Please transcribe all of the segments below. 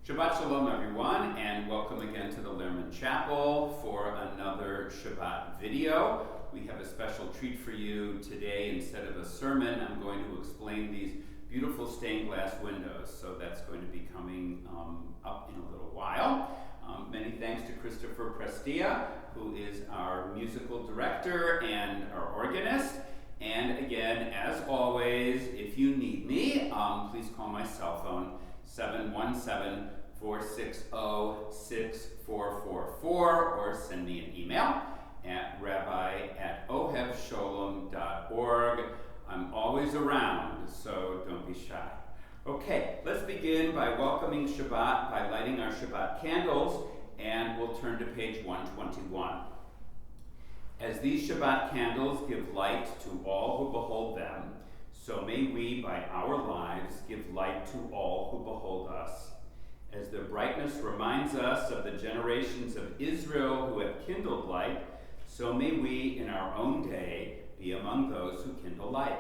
Shabbat Shalom, everyone, and welcome again to the Lehrman Chapel for another Shabbat video. We have a special treat for you today. Instead of a sermon, I'm going to explain these beautiful stained glass windows. So that's going to be coming up in a little while. Many thanks to Christopher Prestia, who is our musical director and our organist. And again, as always, if you need me, please call my cell phone, 717-460-6444, or send me an email at rabbi@ohevsholom.org. I'm always around, so don't be shy. Okay, let's begin by welcoming Shabbat by lighting our Shabbat candles, and we'll turn to page 121. As these Shabbat candles give light to all who behold them, so may we, by our lives, give light to all who behold us. As their brightness reminds us of the generations of Israel who have kindled light, so may we, in our own day, be among those who kindle light.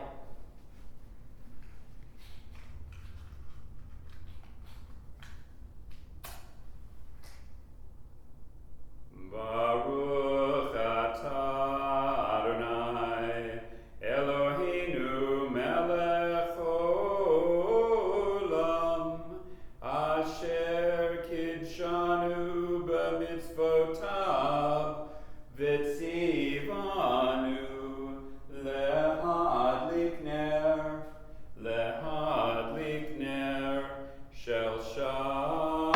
Baruch atah Adonai, Eloheinu melech olam, asher kidshanu b'mitzvotav, v'tzivanu lehadlik ner shel Shabbat.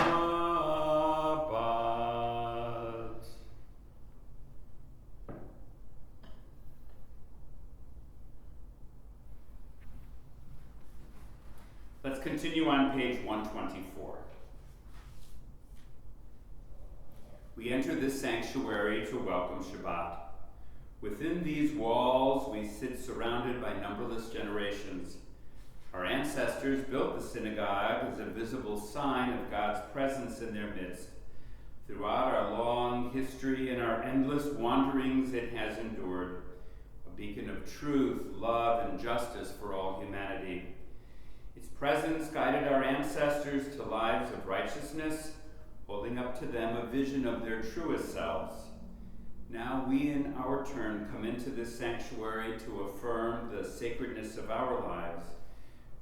Let's continue on page 124. We enter this sanctuary to welcome Shabbat. Within these walls, we sit surrounded by numberless generations. Our ancestors built the synagogue as a visible sign of God's presence in their midst. Throughout our long history and our endless wanderings, it has endured, a beacon of truth, love, and justice for all humanity. Its presence guided our ancestors to lives of righteousness, holding up to them a vision of their truest selves. Now we, in our turn, come into this sanctuary to affirm the sacredness of our lives.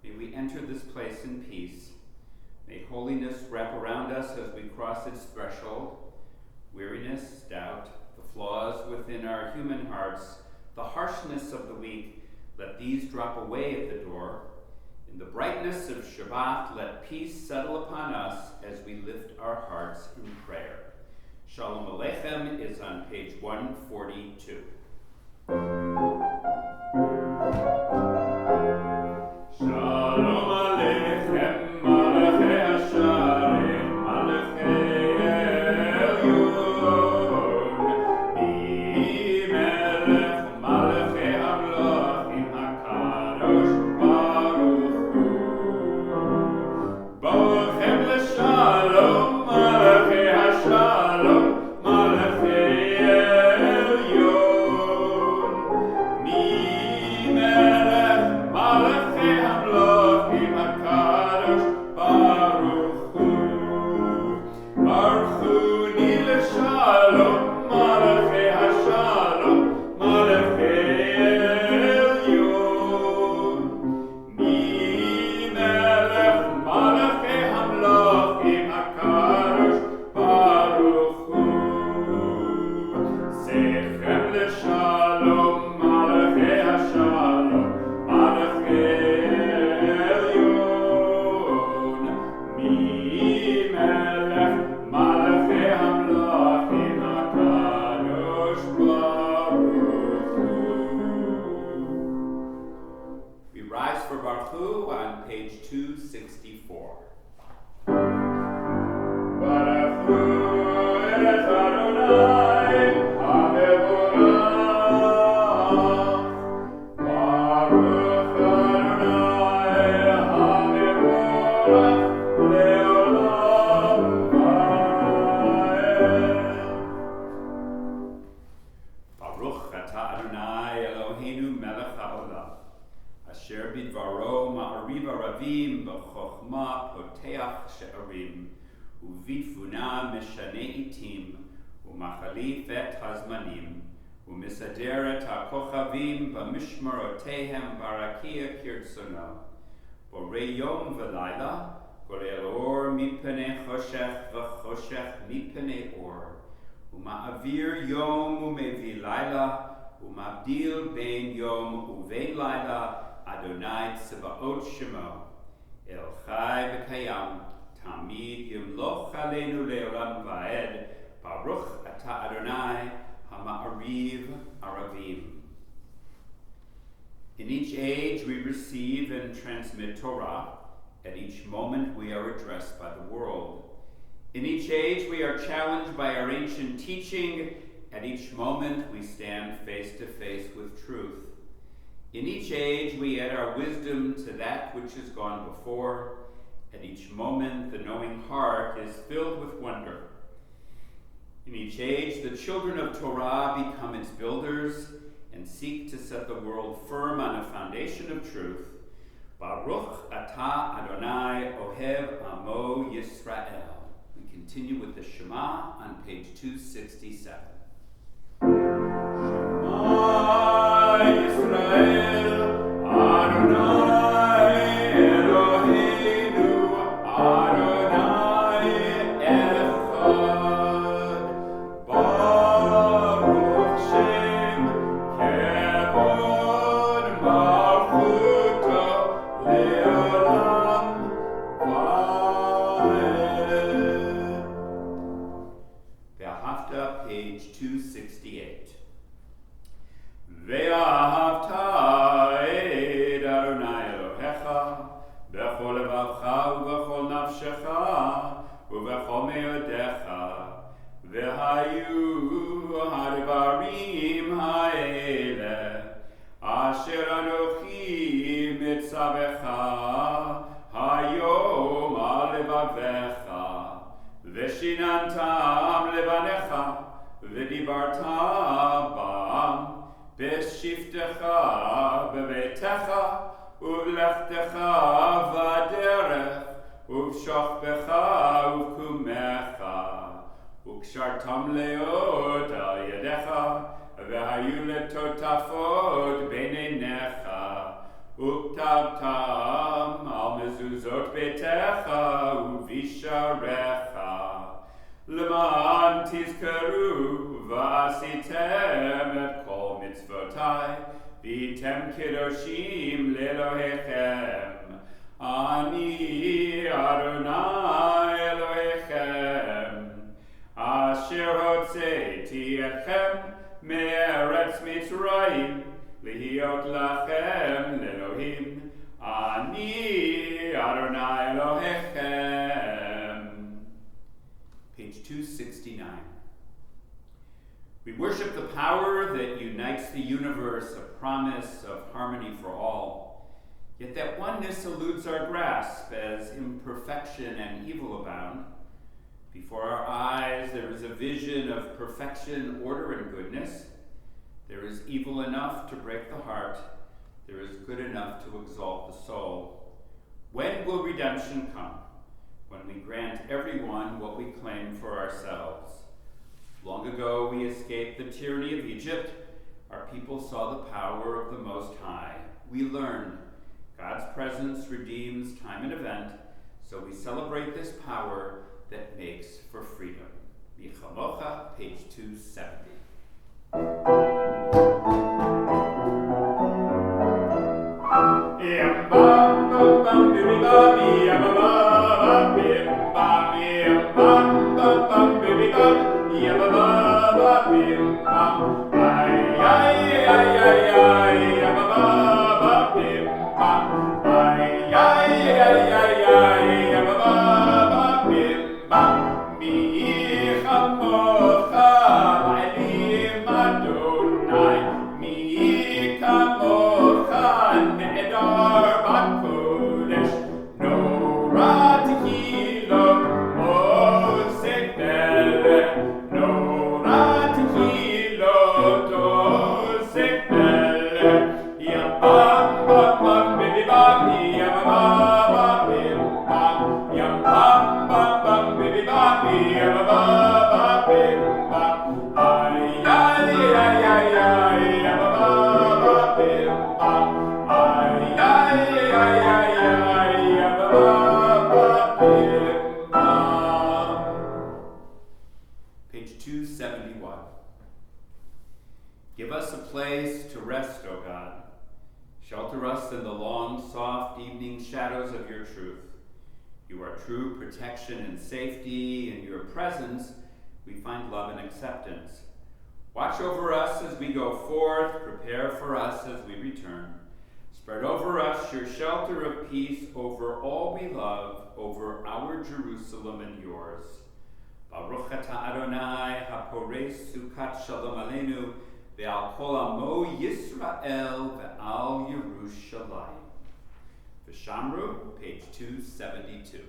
May we enter this place in peace. May holiness wrap around us as we cross its threshold. Weariness, doubt, the flaws within our human hearts, the harshness of the weak, let these drop away at the door. In the brightness of Shabbat, let peace settle upon us as we lift our hearts in prayer. Shalom Aleichem is on page 142. Shalom Aleichem, Malachei Hasharim, Malachei Elyon, Melech, Malachei Hamlochim, HaKadosh Baruch Hu. Bochem l'shalom, Malachei Hashalom, Malachei Elyon, Melech, Malachei Hamlochim, HaKadosh Baruch Hu. Baruch Hu ni l'shalom, Malachei Hashalom, Malachei Elyon, Melech, Malachei Hamlochim, HaKadosh Baruch Hu. Sechem l'shalom, Malachei Hashalom, Malachei Elyon, Melech, Malachei Hamlochim, HaKadosh Baruch Hu. We rise for Baruch Hu on page 264. Baruch Hu et Adonai, HaMevorach. Baruch Adonai, HaMevorach, le'olam va'ed. Baruch atah Adonai Eloheinu melech haolam, asher bidvaro ma'ariv aravim b'chokhmah poteach she'arim ובתבונה משנה עיתים, ומחליף את הזמנים, ומסדר את הכוכבים במשמרותיהם ברקיע כרצונו. בורא יום ולילה, גורר אור מפני חושך וחושך מפני אור, ומעביר יום ומביא לילה, ומבדיל בין יום ובין לילה, אדוני צבאות שמו. אל חי וקיים, תמיד ימלוך עלינו לעולם ועד, ברוך אתה אדוני המעריב ערבים. In each age we receive and transmit Torah. At each moment we are addressed by the world. In each age we are challenged by our ancient teaching. At each moment we stand face to face with truth. In each age we add our wisdom to that which has gone before. At each moment the knowing heart is filled with wonder. In each age the children of Torah become its builders and seek to set the world firm on a foundation of truth. Baruch atah Adonai Ohev Amo Yisrael. We continue with the Shema on page 267. Shema Yisrael Adonai Eloheinu Adonai Echad. Baruch Shem Kevod Malchuto Le'olam Va'ed. Ve'ahavta, page 268. Ve'ahavta et Adonai Elohecha b'chol levavcha u'b'chol nafshecha u'b'chol me'odecha ve'hayu ha'devarim ha'ele asher anochi mitzavecha hayom al levavecha ve'shinantam levanecha ve'dibarta bam b'shiftecha b'beitecha u'lechtecha v'aderech u'v'shochbecha u'v'kumecha u'kshartam leot al yadecha ve'hayu letotafot b'neinecha u'ktabtam al mezuzot beitecha u'visharecha Leman tizkaru v'asitem et kol mitzvotai v'tem kedoshim le'Elohechem Ani Adonai Elohechem Asher hotzeti etchem me'eretz Mitzrayim lihiot lachem le'Elohim Ani Adonai Elohechem. Page 269. We worship the power that unites the universe, a promise of harmony for all. Yet that oneness eludes our grasp as imperfection and evil abound. Before our eyes there is a vision of perfection, order, and goodness. There is evil enough to break the heart. There is good enough to exalt the soul. When will redemption come? When we grant everyone what we claim for ourselves. Long ago we escaped the tyranny of Egypt. Our people saw the power of the Most High. We learned God's presence redeems time and event, so we celebrate this power that makes for freedom. Michamocha, page 270. No, shelter us in the long, soft evening shadows of your truth. You are true protection and safety. In your presence, we find love and acceptance. Watch over us as we go forth. Prepare for us as we return. Spread over us your shelter of peace over all we love, over our Jerusalem and yours. Baruch atah Adonai, hapores sukat shalom aleinu, ve'al kol amo Yisrael, ve'al Yerushalayim. V'shamru, page 272.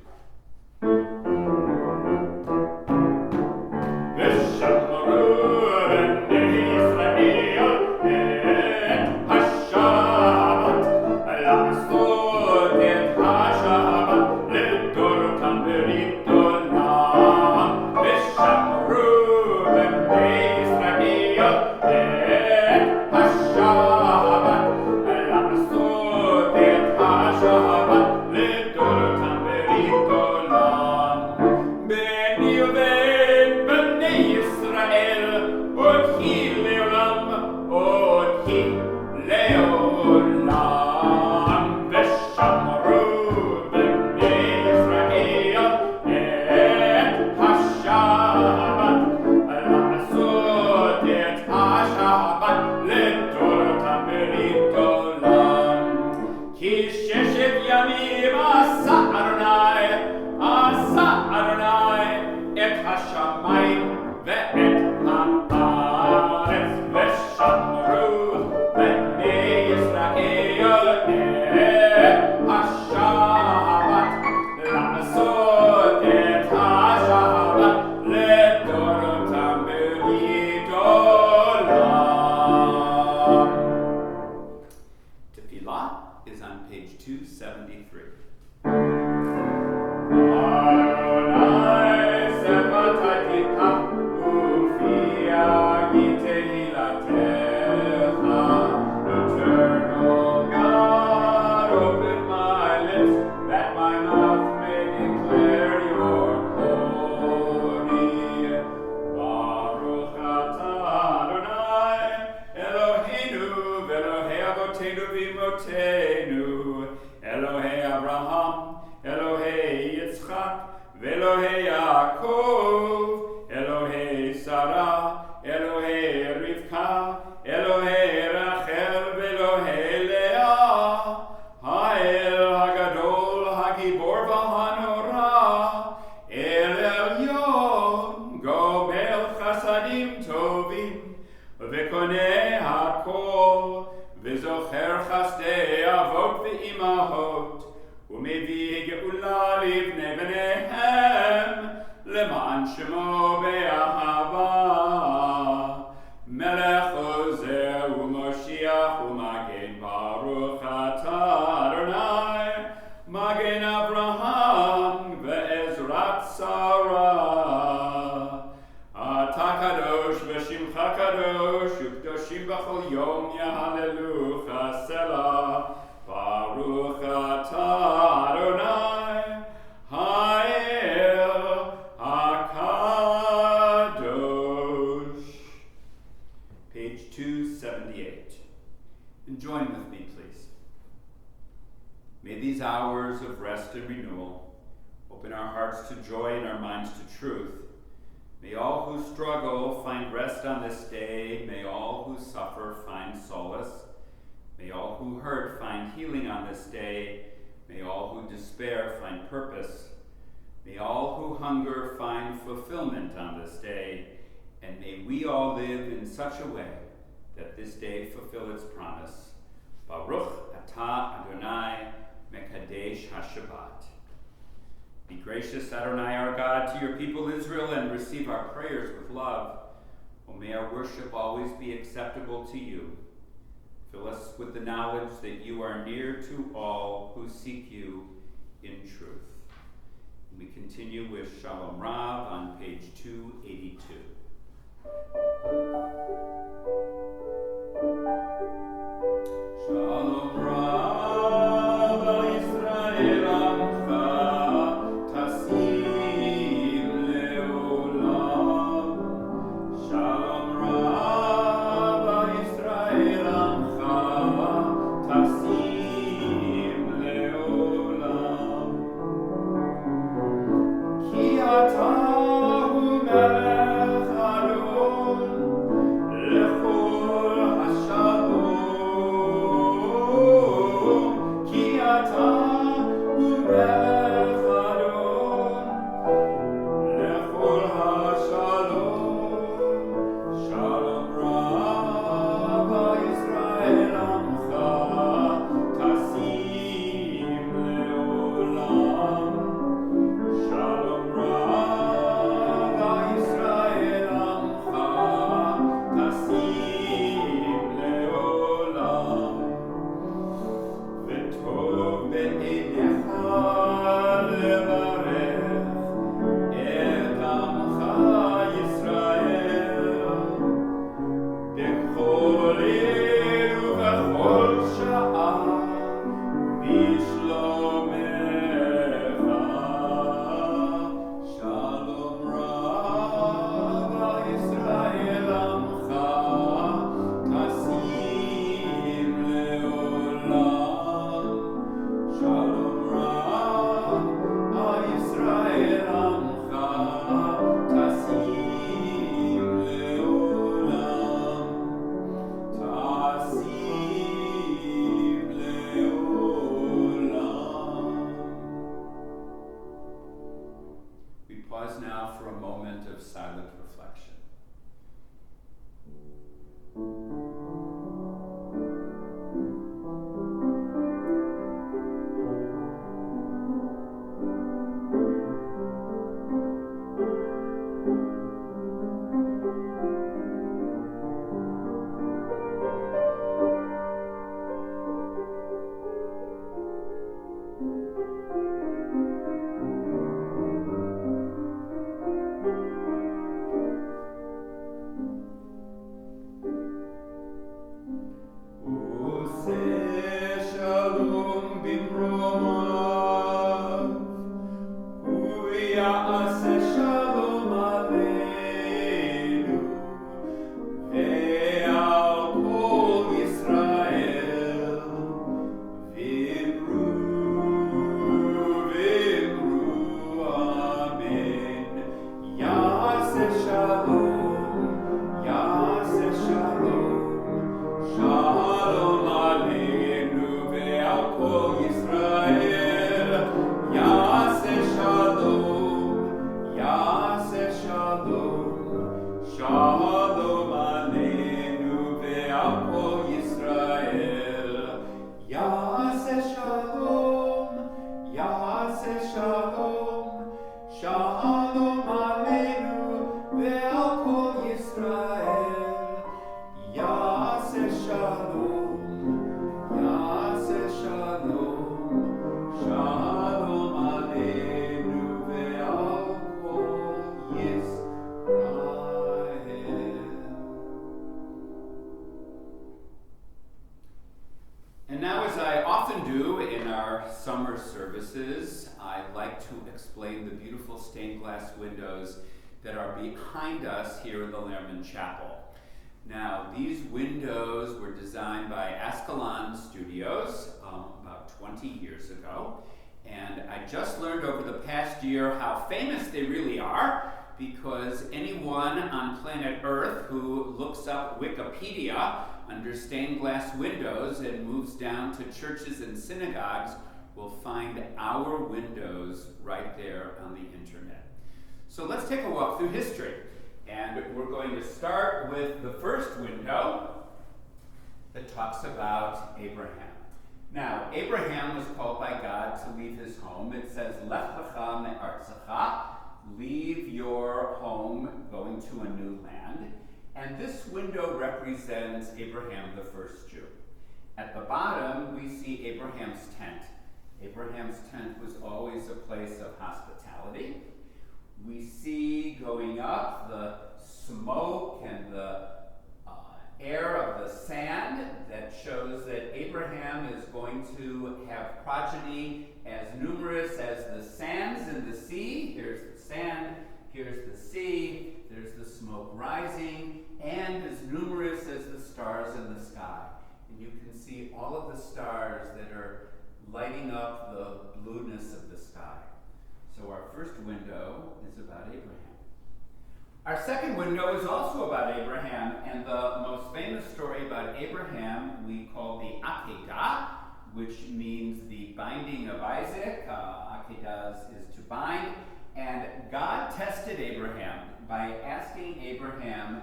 Such a way that this day fulfill its promise. Baruch atah Adonai mekadesh haShabbat. Be gracious, Adonai our God, to your people Israel, and receive our prayers with love. Oh, may our worship always be acceptable to you. Fill us with the knowledge that you are near to all who seek you in truth. And we continue with Shalom Rav on page 282. Shalom Rav al Yisrael Amcha Tasim Leolam. Shalom Rav al Yisrael Amcha Tasim pause now for a moment of silent reflection. And now, as I often do in our summer services, I like to explain the beautiful stained glass windows that are behind us here in the Lehrman Chapel. Now, these windows were designed by Ascalon Studios about 20 years ago, and I just learned over the past year how famous they really are, because anyone on planet Earth who looks up Wikipedia under stained glass windows and moves down to churches and synagogues will find our windows right there on the internet. So let's take a walk through history. And we're going to start with the first window that talks about Abraham. Now, Abraham was called by God to leave his home. It says, Lech lecha me'artzecha, leave your home, going to a new land. And this window represents Abraham, the first Jew. At the bottom, we see Abraham's tent. Abraham's tent was always a place of hospitality. We see going up the smoke and the air of the sand that shows that Abraham is going to have progeny as numerous as the sands in the sea. Here's the sand, here's the sea, there's the smoke rising, and as numerous as the stars in the sky. And you can see all of the stars that are lighting up the blueness of the sky. So our first window is about Abraham. Our second window is also about Abraham, and the most famous story about Abraham we call the Akedah, which means the binding of Isaac. Akedah is to bind. And God tested Abraham by asking Abraham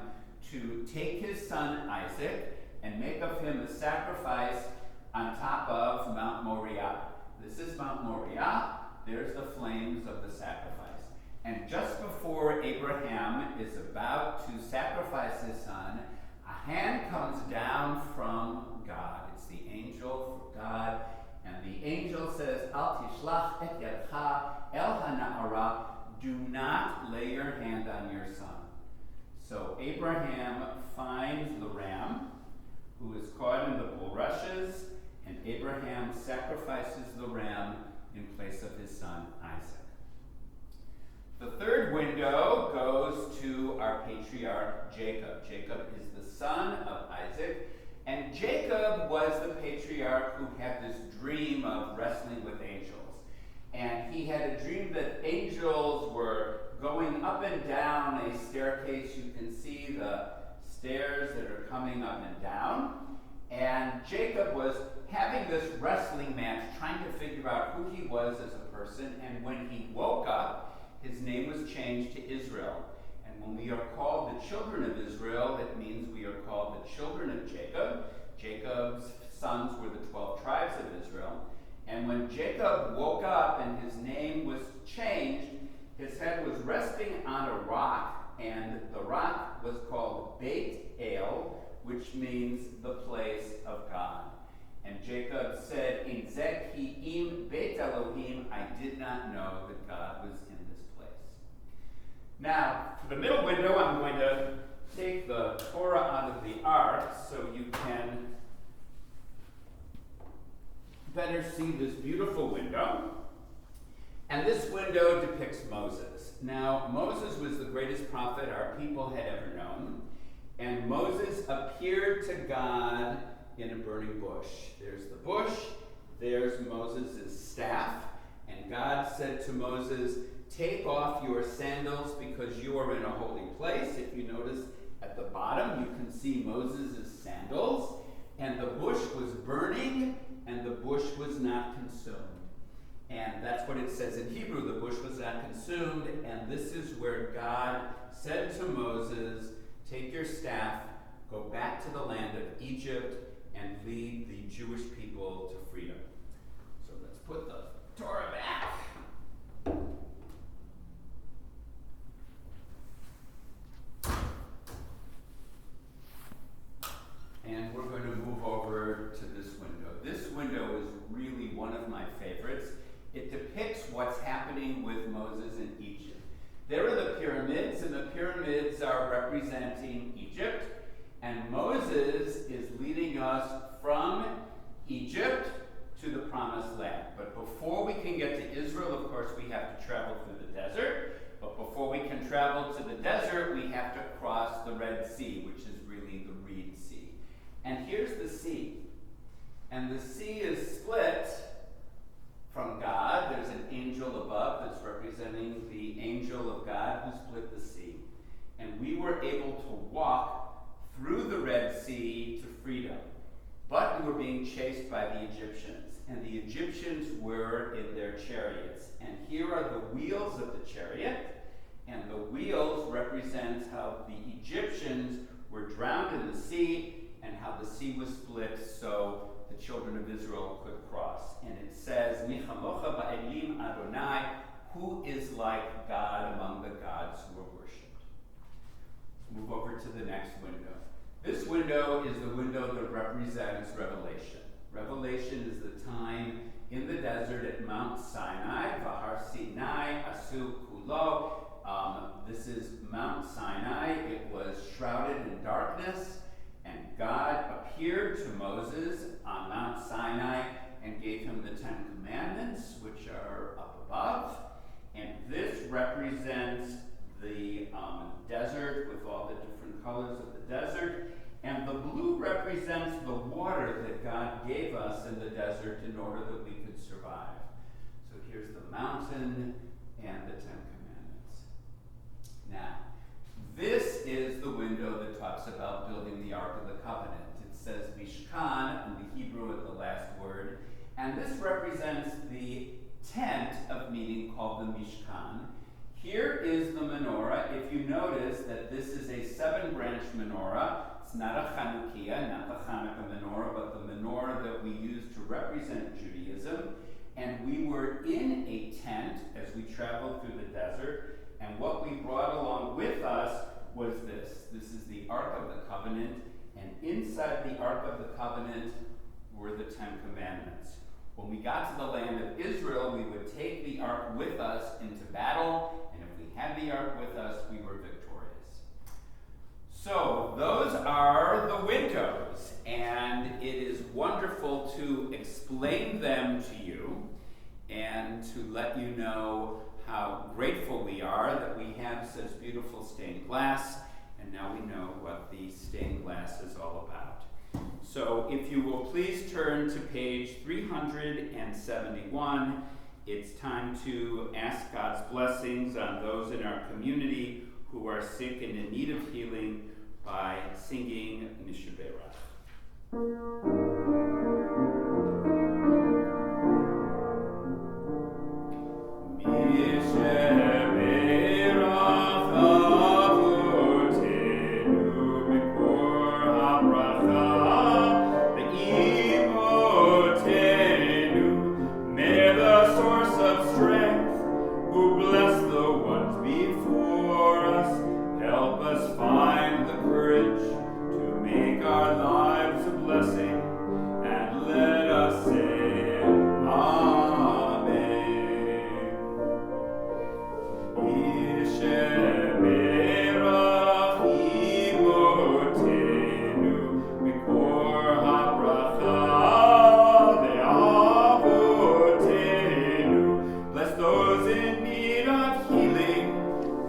to take his son Isaac and make of him a sacrifice on top of Mount Moriah. This is Mount Moriah. There's the flames of the sacrifice. And just before Abraham is about to sacrifice his son, a hand comes down from God. It's the angel from God. And the angel says, Al tishlach et yadcha el hana'ara, do not lay your hand on your son. So Abraham finds the ram who is caught in the bulrushes, and Abraham sacrifices the ram in place of his son Isaac. The third window goes to our patriarch Jacob. Jacob is the son of Isaac, and Jacob was the patriarch who had this dream of wrestling with angels. And he had a dream that angels were going up and down a staircase. You can see the stairs that are coming up and down. And Jacob was having this wrestling match, trying to figure out who he was as a person. And when he woke up, his name was changed to Israel. And when we are called the children of Israel, it means we are called the children of Jacob. Jacob's sons were the 12 tribes of Israel. And when Jacob woke up and his name was changed, his head was resting on a rock, and the rock was called Beit El, which means the place of God. And Jacob said, In Zeki'im Beit Elohim, I did not know that God was in this place. Now, for the middle window, I'm going to take the Torah out of the ark so you can better see this beautiful window. And this window depicts Moses. Now, Moses was the greatest prophet our people had ever known. And Moses appeared to God in a burning bush. There's the bush, there's Moses' staff, and God said to Moses, take off your sandals because you are in a holy place. If you notice at the bottom, you can see Moses' sandals, and the bush was burning, and the bush was not consumed. And that's what it says in Hebrew, the bush was not consumed, and this is where God said to Moses, take your staff, go back to the land of Egypt, and lead the Jewish people to freedom. So let's put the Torah back. And we're going to move over to this window. This window is really one of my favorites. It depicts what's happening with Moses in Egypt. There are the pyramids, and the pyramids are representing Egypt. And Moses is leading us from Egypt to the promised land. But before we can get to Israel, of course, we have to travel through the desert. But before we can travel to the desert, we have to cross the Red Sea, which is really the Reed Sea. And here's the sea. And the sea is split from God. There's an angel above that's representing the angel of God who split the sea. And we were able to walk through the Red Sea to freedom. But we were being chased by the Egyptians. And the Egyptians were in their chariots. And here are the wheels of the chariot. And the wheels represent how the Egyptians were drowned in the sea and how the sea was split so the children of Israel could cross. And it says, Michamocha ba'elim Adonai, who is like God among the gods who are worshipped. Move over to the next window. This window is the window that represents Revelation. Revelation is the time in the desert at Mount Sinai, Vahar Sinai, Asu Kulo. This is Mount Sinai. It was shrouded in darkness, and God appeared to Moses on Mount Sinai and gave him the 10 Commandments, which are up above. And this represents the desert with all the different colors of the desert. And the blue represents the water that God gave us in the desert in order that we could survive. So here's the mountain and the 10 Commandments. Now, this is the window that talks about building the Ark of the Covenant. It says Mishkan in the Hebrew at the last word. And this represents the tent of meeting called the Mishkan. Here is the menorah. If you notice that this is a 7-branch menorah, it's not a Chanukiah, not the Hanukkah menorah, but the menorah that we use to represent Judaism. And we were in a tent as we traveled through the desert. And what we brought along with us was this. This is the Ark of the Covenant. And inside the Ark of the Covenant were the 10 Commandments. When we got to the land of Israel, we would take the Ark with us into battle. And if we had the Ark with us, we were victorious. So those are the windows. And it is wonderful to explain them to you and to let you know how grateful we are that we have such beautiful stained glass, and now we know what the stained glass is all about. So if you will please turn to page 371, it's time to ask God's blessings on those in our community who are sick and in need of healing by singing Mishaberach. Mishaberach.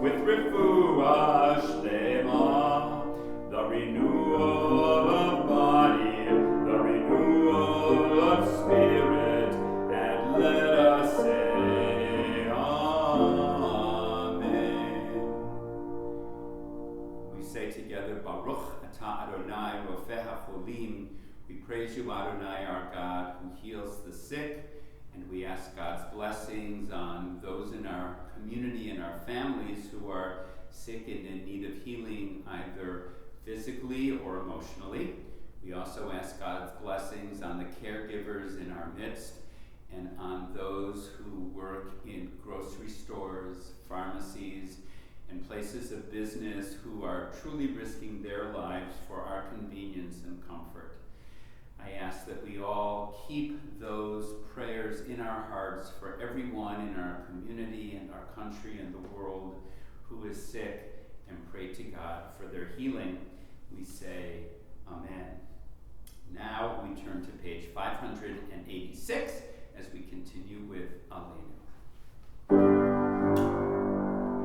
with refuah shlema, the renewal of body, the renewal of spirit, and let us say Amen. We say together, Baruch atah Adonai rofeh hacholim. We praise you, Adonai, our God, who heals the sick, and we ask God's blessings on those in our community and our families who are sick and in need of healing, either physically or emotionally. We also ask God's blessings on the caregivers in our midst and on those who work in grocery stores, pharmacies, and places of business who are truly risking their lives for our convenience and comfort. I ask that we all keep those prayers in our hearts for everyone in our community and our country and the world who is sick, and pray to God for their healing. We say Amen. Now we turn to page 586 as we continue with Aleinu.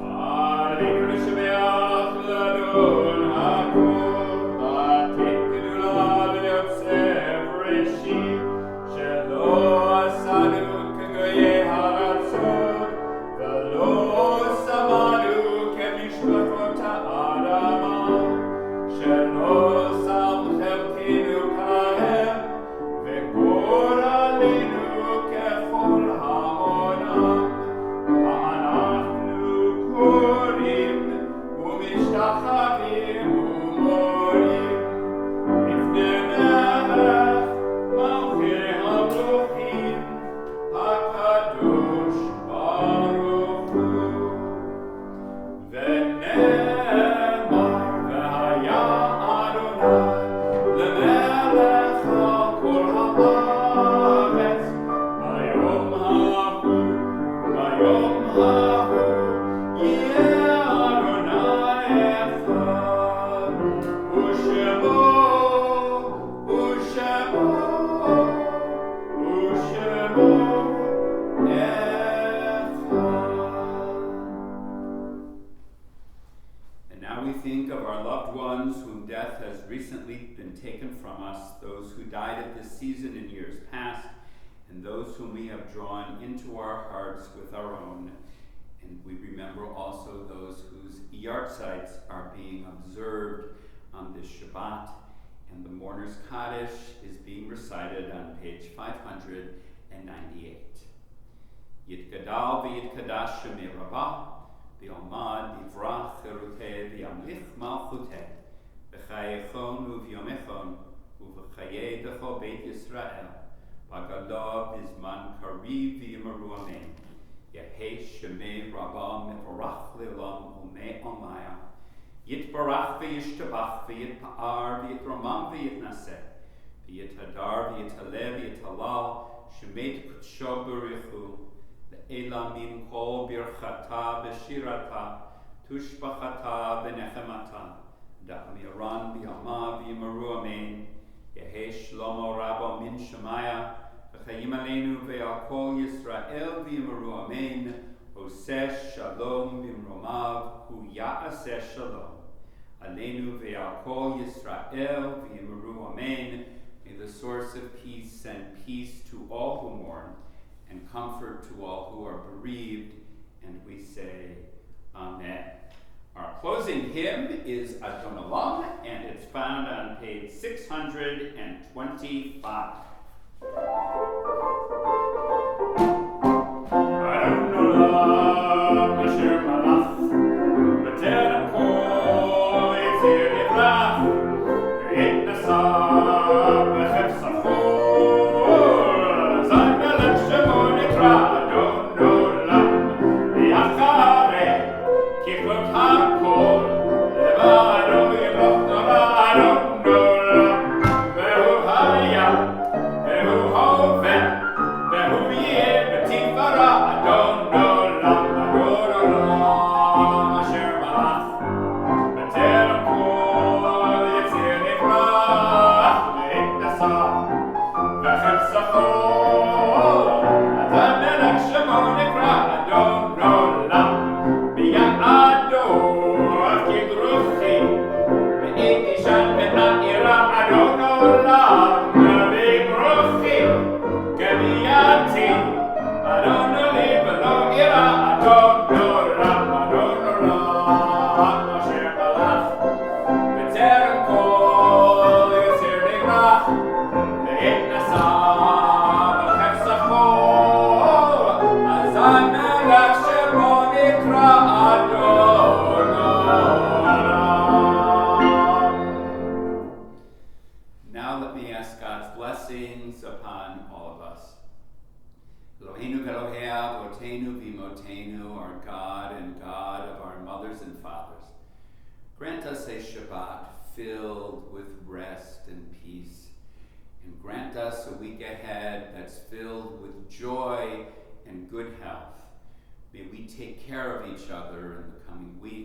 Aleinu Shemeach Ladon HaKol Batik Gedula V'Yotzeh Breshit Shelo Asanu K'goyei Haratzot V'lo Samanu K'mishpachot Ha'adama Shelo Sam Chelkinu Kahem V'Goralinu K'chol Hamonam V'anachnu Korim U'mishtachavim U'morim Lifnei Melech Malchei HaMochim HaKadosh Baruch Hu V'ne'emar V'haya Adonai Lemelech HaKol Ha'aretz Bayom Hahu Yeh Adonai Echad U'Shemo Echad. And now we think of our loved ones whom death has recently been taken from us, those who died at this season in years past, and those whom we have drawn into our hearts with our own. And we remember also those whose yahrzeits are being observed on this Shabbat, and the Mourner's Kaddish is being recited on page 598. Yitgadal v'yitkadash shemei Rabbah, v'yomad v'yivrach cheruteh v'yamlich malchuteh, v'chayechon u'v'yomechon, u'v'chayei d'chol Beit Yisrael, v'gadav v'zman kariv v'yimaru amen. Yehei shemei Rabbah mevorach le'olam umei omaya. Yitbarach v'yishtabach v'yitpa'ar v'yitromam v'yitnaseh v'yithadar v'yitalev v'yitalal shemei t'kutsho b'richu le'ela min kol birchata b'shirata tushbachata b'nechemata da'amiran b'yama v'yimaru amen. Yehei shlomo rabbo min shemaya v'chayim aleinu ve'al Yisrael v'yimaru amen. Oseh shalom b'mromav hu ya'aseh shalom. Aleinu ve'al kol Yisrael v'yimaru amen. May the source of peace send peace to all who mourn and comfort to all who are bereaved. And we say Amen. Our closing hymn is Adon Olam, and it's found on page 625. Adon Olam asher malach b'terem kol yitzir nivrach v'yitnasa b'chef sachor zayn melech shemo nikra Adon Olam v'yachareh kiklot hakol levado v'yimloch nora Adon Olam v'hu haya mothers and fathers. Grant us a Shabbat filled with rest and peace. And grant us a week ahead that's filled with joy and good health. May we take care of each other in the coming week.